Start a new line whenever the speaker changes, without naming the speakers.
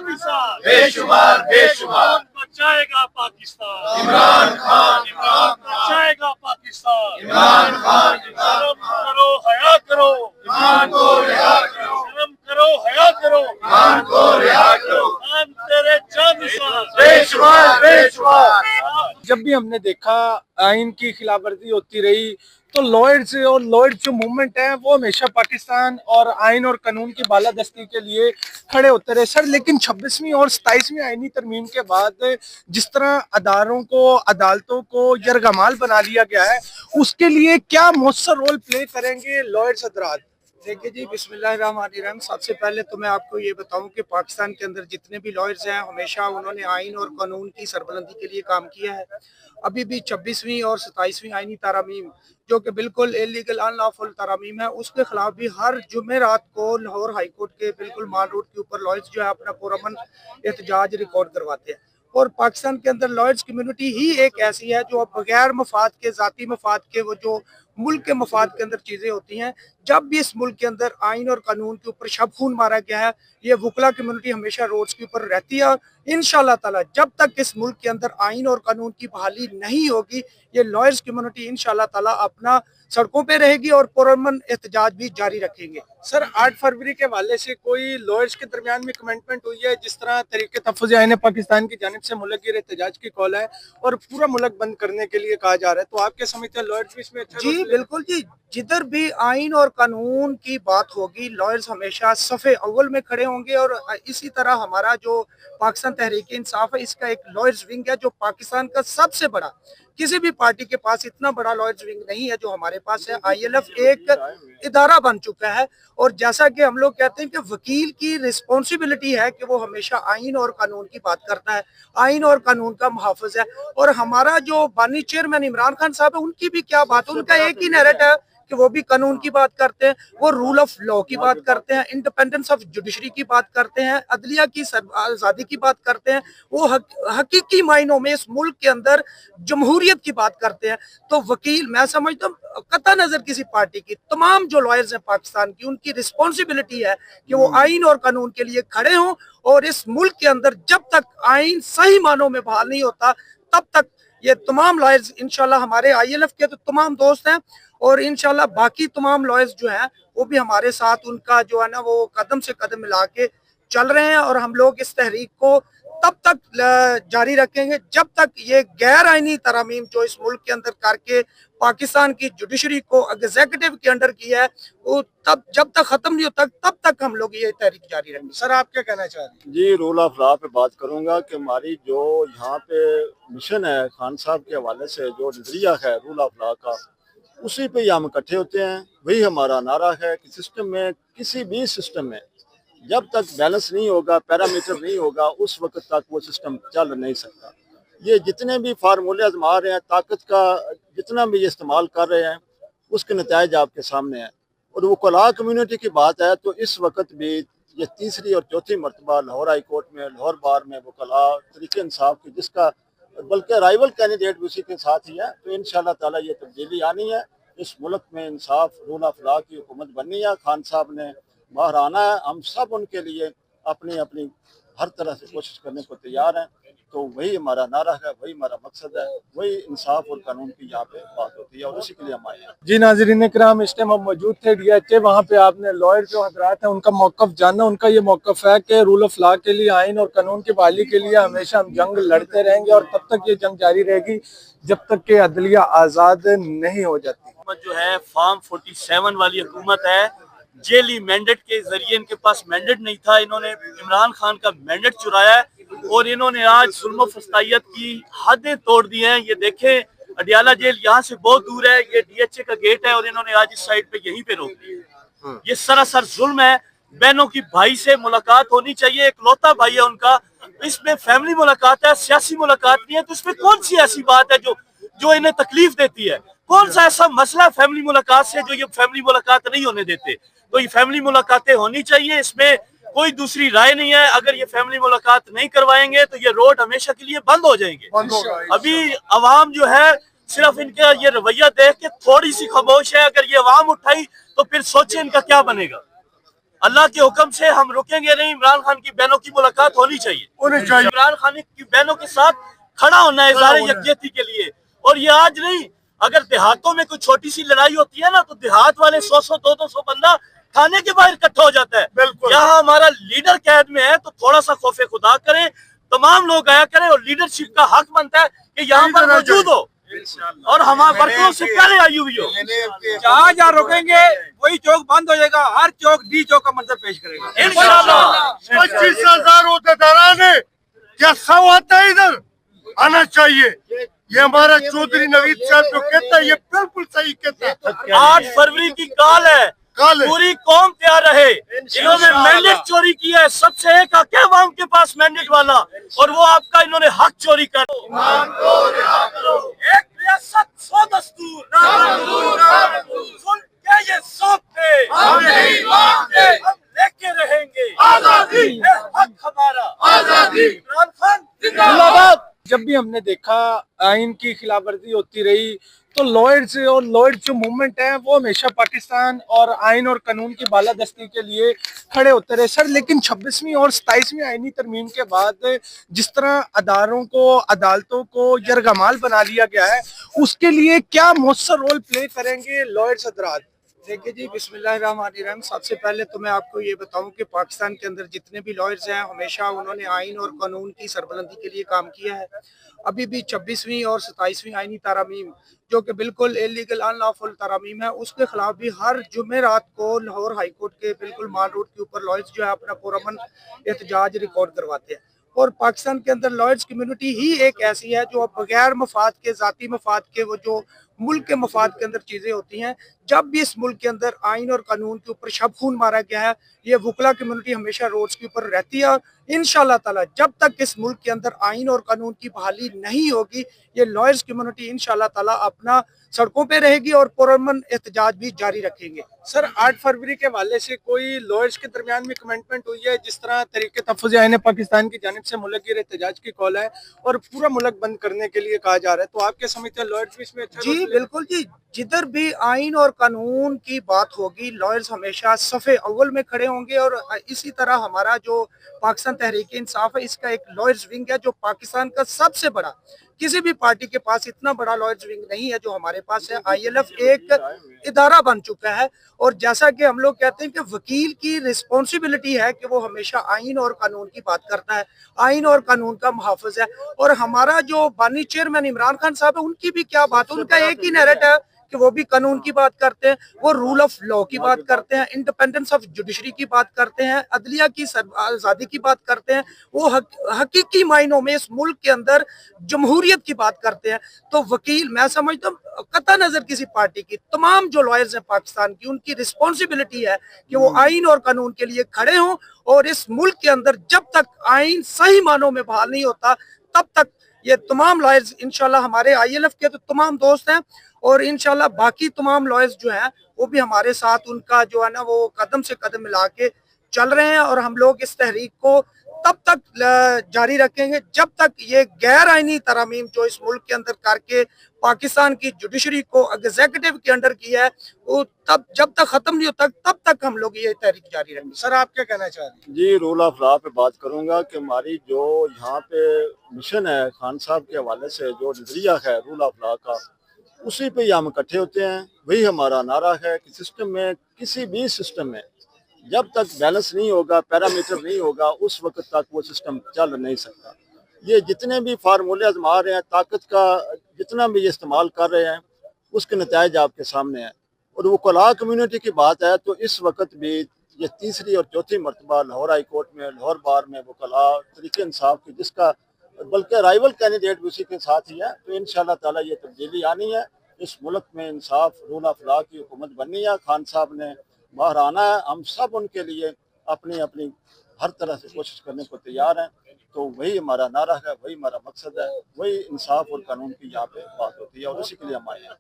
मिसाल
बेशुमार बेशुमार।
कौन बचाएगा पाकिस्तान?
इमरान खान।
कौन बचाएगा पाकिस्तान?
इमरान खान।
शर्म करो, हया करो,
इमरान को रिहा करो।
शर्म करो, हया करो,
इमरान को रिहा करो।
हम तेरे चांद मिसाल
बेशुमार बेशुमार।
जब भी हमने देखा आइन की खिलाफवर्जी होती रही तो लॉयड्स और लॉयड जो मूवमेंट है वो हमेशा पाकिस्तान और आइन और कानून की बालादस्ती के लिए खड़े होते रहे सर। लेकिन 26वीं और 27वीं आइनी तरमीम के बाद जिस तरह अदारों को अदालतों को यरगमाल बना लिया गया है उसके लिए क्या मौसर रोल प्ले करेंगे लॉयड्स हजरात?
देखिए जी, बिस्मिल्लाहिर्रहमानिर्रहीम। सबसे पहले तो मैं आपको ये बताऊं कि पाकिस्तान के अंदर जितने भी लॉयर्स हैं हमेशा उन्होंने आइन और कानून की सरबलंदी के लिए काम किया है। अभी भी 26वीं और 27वीं आइनी तरामीम जो कि बिल्कुल इलीगल अनलॉफुल तरामीम है उसके खिलाफ भी हर जुमेरात को लाहौर हाई कोर्ट के बिल्कुल माल रोड के ऊपर लॉयर्स जो है अपना पुरअमन एहतजाज रिकॉर्ड करवाते हैं। और पाकिस्तान के अंदर लॉयर्स कम्युनिटी ही एक ऐसी है जो बगैर मफाद के, ज़ाती मफाद के, वो जो मुल्क के मफाद के अंदर चीज़ें होती हैं, जब भी इस मुल्क के अंदर आइन और कानून के ऊपर शब खून मारा गया है, ये वकला कम्युनिटी हमेशा रोड्स के ऊपर रहती है। और इंशाल्लाह ताला जब तक इस मुल्क के अंदर आइन और कानून की बहाली नहीं होगी, ये लॉयर्स कम्युनिटी इंशाल्लाह ताला अपना सड़कों पे रहेगी और पुरअमन एहतजाज भी जारी रखेंगे।
सर 8 फरवरी के हवाले से कोई लॉयर्स के दरमियान में कमेंटमेंट हुई है? जिस तरह तरीके तहफ़्फ़ुज़ आइन पाकिस्तान की जानिब से मुल्क गिर एहतजाज की कॉल है और पूरा मुल्क बंद करने के लिए कहा जा रहा है, तो आप क्या समझते हैं लॉयर्स भी इसमें अच्छा?
जी बिल्कुल जी, जिधर भी आइन और कानून की बात होगी लॉयर्स हमेशा सफ़े अव्वल में खड़े होंगे। और इसी तरह हमारा जो पाकिस्तान तहरीक इंसाफ है इसका एक लॉयर्स विंग है जो पाकिस्तान का सबसे बड़ा, किसी भी पार्टी के पास इतना बड़ा लॉयर्स विंग नहीं है जो हमारे पास है। ILF एक इदारा बन चुका है और जैसा कि हम लोग कहते हैं कि वकील की रिस्पॉन्सिबिलिटी है कि वो हमेशा आइन और कानून की बात करता है, आइन और कानून का मुहाफ़िज़ है। और हमारा जो बानी चेयरमैन इमरान खान साहब है उनकी भी क्या बात है, उनका एक ही नैरेट है कि वो भी कानून की बात करते हैं, वो रूल ऑफ लॉ की बात करते हैं, इंडिपेंडेंस ऑफ जुडिशरी की बात करते हैं, अदलिया की आज़ादी की बात करते हैं, वो हकीकी मायनों में इस मुल्क के अंदर जमहूरियत की बात करते हैं। तो वकील, मैं समझता हूँ कता नजर किसी पार्टी की, तमाम जो लॉयर्स हैं पाकिस्तान की, उनकी रिस्पॉन्सिबिलिटी है कि वो आइन और कानून के लिए खड़े हों। और इस मुल्क के अंदर जब तक आइन सही मानों में बहाल नहीं होता तब तक ये तमाम लॉयर्स, इंशाल्लाह हमारे ILF के तो तमाम दोस्त हैं और इंशाल्लाह बाकी तमाम लॉयर्स जो हैं वो भी हमारे साथ, उनका जो है ना वो कदम से कदम मिला के चल रहे हैं। और हम लोग इस तहरीक को तब तक जारी रखेंगे जब तक ये गैर आइनी तरामीम जो इस मुल्क के अंदर करके पाकिस्तान की जुडिशरी को एग्जीक्यूटिव के अंडर किया है वो तब जब तक खत्म नहीं होता तब तक हम लोग ये तहरीक जारी रहेंगे।
सर आप क्या कहना चाह रहे हैं?
जी, रूल ऑफ लॉ पे बात करूंगा कि हमारी जो यहाँ पे मिशन है खान साहब के हवाले से, जो नजरिया है रूल ऑफ लॉ का, उसी पे ही हम इकट्ठे होते हैं। वही हमारा नारा है कि सिस्टम में, किसी भी सिस्टम में जब तक बैलेंस नहीं होगा, पैरामीटर नहीं होगा, उस वक्त तक वो सिस्टम चल नहीं सकता। ये जितने भी फार्मूले आजमा रहे हैं, ताकत का जितना भी इस्तेमाल कर रहे हैं, उसके नतीजे आपके सामने हैं। और वो वकला कम्युनिटी की बात है तो इस वक्त भी ये तीसरी और चौथी मरतबा लाहौर हाई कोर्ट में, लाहौर बार में वकला तहरीक इंसाफ की, जिसका बल्कि राइवल कैंडिडेट भी उसी के साथ ही है, तो इंशाल्लाह ताला ये तब्दीली आनी है। इस मुल्क में इंसाफ, रूल ऑफ लॉ की हुकूमत बननी है। खान साहब ने बाहर आना है, हम सब उनके लिए अपनी अपनी हर तरह से कोशिश करने को तैयार हैं। तो वही हमारा नारा है, वही हमारा मकसद है, वही इंसाफ और कानून की यहाँ पे बात होती है और उसी के लिए हम आए हैं।
जी नाज़रीन इकराम, इस टाइम हम मौजूद थे DHA, वहाँ पे आपने लॉयर जो हजरात हैं उनका मौक़िफ़ जाना। उनका ये मौक़िफ़ है कि रूल ऑफ लॉ के लिए, आइन और कानून की बहाली के लिए हमेशा हम जंग लड़ते रहेंगे और तब तक ये जंग जारी रहेगी जब तक कि अदलिया आज़ाद नहीं हो जाती।
जो है फॉर्म 47 वाली हुकूमत है, जेली मैंडेट के जरिए, इनके पास मैंडेट नहीं था, इन्होंने इमरान खान का मैंडेट चुराया है और इन्होंने आज जुल्म फस्तायत की हदें तोड़ दी हैं। ये देखें, अडियाला जेल यहाँ से बहुत दूर है, ये DHA का गेट है और इन्होंने आज इस साइड पे यहीं पे रोक दिया। ये सरासर जुल्म है। बहनों की भाई से मुलाकात होनी चाहिए, इकलौता भाई है उनका, इसमें फैमिली मुलाकात है, सियासी मुलाकात नहीं है। तो इसमें कौन सी ऐसी बात है जो इन्हें तकलीफ देती है? कौन सा ऐसा मसला फैमिली मुलाकात से जो ये फैमिली मुलाकात नहीं होने देते? तो ये फैमिली मुलाकातें होनी चाहिए, इसमें कोई दूसरी राय नहीं है। अगर ये फैमिली मुलाकात नहीं करवाएंगे तो ये रोड हमेशा के लिए बंद हो जाएंगे। अभी अवाम जो है सिर्फ इनका ये रवैया देख के थोड़ी सी खामोश है। अगर ये अवाम उठाई तो फिर सोचे इनका क्या बनेगा। अल्लाह के हुक्म से हम रुकेंगे नहीं। इमरान खान की बहनों की मुलाकात होनी चाहिए। इमरान खान की बहनों के साथ खड़ा होना है इज़हार यकजहती के लिए। और ये आज नहीं, अगर देहातों में कोई छोटी सी लड़ाई होती है ना, तो देहात वाले 100-100 200 बंदा थाने के बाहर इकट्ठा हो जाता है। यहाँ हमारा लीडर कैद में है, तो थोड़ा सा खौफे खुदा करें, तमाम लोग आया करें, और लीडरशिप का हक बनता है कि यहाँ पर मौजूद हो और हमारे वर्करों से पहले आई हुई हो।
जहाँ रुकेंगे वही चौक बंद हो जाएगा, हर चौक डी चौक का मंजर पेश करेगा
इंशाल्लाह।
25,000 होतेदारा ने क्या सवाता है इधर आना चाहिए। ये हमारा चौधरी नवीद साहब जो कहता है ये बिल्कुल सही कहता है।
8 फरवरी की काल है, पूरी कौम तैयार रहे। इन्होंने मैंडेट चोरी किया है, सबसे एक हक है अवाम के पास मैंडेट वाला, और वो आपका इन्होंने हक चोरी कर। एक रियासत 100 दस्तूर, सुन के ये सौंपते हम लेके रहेंगे आजादी, हक हमारा आजादी। इमरान खान जिंदाबाद।
जब भी हमने देखा आइन की खिलाफवर्जी होती रही, तो लॉयर्स और लॉयर्स जो मूवमेंट है वो हमेशा पाकिस्तान और आइन और कानून की बालादस्ती के लिए खड़े होते रहे सर। लेकिन 26वीं और 27वीं आइनी तरमीम के बाद जिस तरह अदारों को, अदालतों को यरगमाल बना लिया गया है, उसके लिए क्या मौसर रोल प्ले करेंगे लॉयर्स हजरात?
देखिए जी, बिस्मिल्लाहिर्रहमानिर्रहीम। सबसे पहले तो मैं आपको ये बताऊं कि पाकिस्तान के अंदर जितने भी लॉयर्स हैं, हमेशा उन्होंने आइन और कानून की सरबलंदी के लिए काम किया है। अभी भी 26वीं और 27वीं आइनी तरामीम जो कि बिल्कुल इलीगल अनलॉफुल तरामीम है, उसके खिलाफ भी हर जुमेरात को लाहौर हाई कोर्ट के बिल्कुल माल रोड के ऊपर लॉयर्स जो है अपना पुरअमन एहतजाज रिकॉर्ड करवाते हैं। और पाकिस्तान के अंदर लॉयर्स कम्युनिटी ही एक ऐसी है जो बगैर मफाद के, ज़ाती मफाद के, वो जो मुल्क के मफाद के अंदर चीज़ें होती हैं, जब भी इस मुल्क के अंदर आइन और कानून के ऊपर शब खून मारा गया है, ये वकला कम्युनिटी हमेशा रोड्स के ऊपर रहती है। और इंशाल्लाह ताला जब तक इस मुल्क के अंदर आइन और कानून की बहाली नहीं होगी, ये लॉयर्स कम्युनिटी इंशाल्लाह ताला अपना सड़कों पे रहेगी और पुरअमन एहतजाज भी जारी रखेंगे।
सर 8 फरवरी के हवाले से कोई लॉयर्स के दरमियान में कमेंटमेंट हुई है? जिस तरह तरीके तहफ़्फ़ुज़ आइन पाकिस्तान की जानिब से मुल्क गिर एहतजाज की कॉल है और पूरा मुल्क बंद करने के लिए कहा जा रहा है, तो आप क्या समझते हैं लॉयर्स भी इसमें?
जी बिल्कुल जी, जिधर भी आइन और कानून की बात होगी, लॉयर्स हमेशा सफ़े अव्वल में खड़े होंगे। और इसी तरह हमारा जो पाकिस्तान तहरीक इंसाफ है, इसका एक लॉयर्स विंग है जो पाकिस्तान का सबसे बड़ा, किसी भी पार्टी के पास इतना बड़ा लॉयर्स विंग नहीं है जो हमारे पास है। ILF एक इदारा बन चुका है, और जैसा कि हम लोग कहते हैं कि वकील की रिस्पॉन्सिबिलिटी है कि वो हमेशा आइन और कानून की बात करता है, आइन और कानून का मुहाफ़िज़ है। और हमारा जो बानी चेयरमैन इमरान खान साहब है, उनकी भी क्या बात है, उनका एक ही नैरेटिव है कि वो भी कानून की बात करते हैं, वो रूल ऑफ लॉ की बात करते हैं, इंडिपेंडेंस ऑफ जुडिशरी की बात करते हैं, अदलिया की आज़ादी की बात करते हैं, वो हकीकी मायनों में इस मुल्क के अंदर जमहूरियत की बात करते हैं। तो वकील, मैं समझता हूँ कता नजर किसी पार्टी की, तमाम जो लॉयर्स हैं पाकिस्तान की, उनकी रिस्पॉन्सिबिलिटी है कि वो आइन और कानून के लिए खड़े हों। और इस मुल्क के अंदर जब तक आइन सही मानों में बहाल नहीं होता, तब तक ये तमाम लॉयर्स, इंशाल्लाह हमारे ILF के तो तमाम दोस्त हैं, और इंशाल्लाह बाकी तमाम लॉयर्स जो हैं वो भी हमारे साथ, उनका जो है ना वो कदम से कदम मिला के चल रहे हैं। और हम लोग इस तहरीक को तब तक जारी रखेंगे जब तक ये गैर आइनी तरामीम जो इस मुल्क के अंदर करके पाकिस्तान की जुडिशरी को एग्जीक्यूटिव के अंडर किया है, वो तब जब तक खत्म नहीं होता तब तक हम लोग ये तहरीक जारी रहेंगे।
सर आप क्या कहना चाह रहे हैं?
जी, रूल ऑफ लॉ पे बात करूंगा कि हमारी जो यहाँ पे मिशन है खान साहब के हवाले से, जो नजरिया है रूल ऑफ लॉ का, उसी पे ही हम इकट्ठे होते हैं। वही हमारा नारा है कि सिस्टम में, किसी भी सिस्टम में जब तक बैलेंस नहीं होगा, पैरामीटर नहीं होगा, उस वक्त तक वो सिस्टम चल नहीं सकता। ये जितने भी फार्मूले आजमा रहे हैं, ताकत का जितना भी इस्तेमाल कर रहे हैं, उसके नतीजे आपके सामने हैं। और वकला कम्युनिटी की बात है तो इस वक्त भी ये तीसरी और चौथी मरतबा लाहौर हाई कोर्ट में, लाहौर बार में वकला तहरीक इंसाफ की, जिसका बल्कि राइवल कैंडिडेट भी उसी के साथ ही है, तो इंशाल्लाह ताला ये तब्दीली आनी है। इस मुल्क में इंसाफ, रूल ऑफ लॉ की हुकूमत बननी है। खान साहब ने बाहर आना है, हम सब उनके लिए अपनी अपनी हर तरह से कोशिश करने को तैयार हैं। तो वही हमारा नारा है, वही हमारा मकसद है, वही इंसाफ और कानून की यहाँ पे बात होती है, और उसी के लिए हम आए हैं।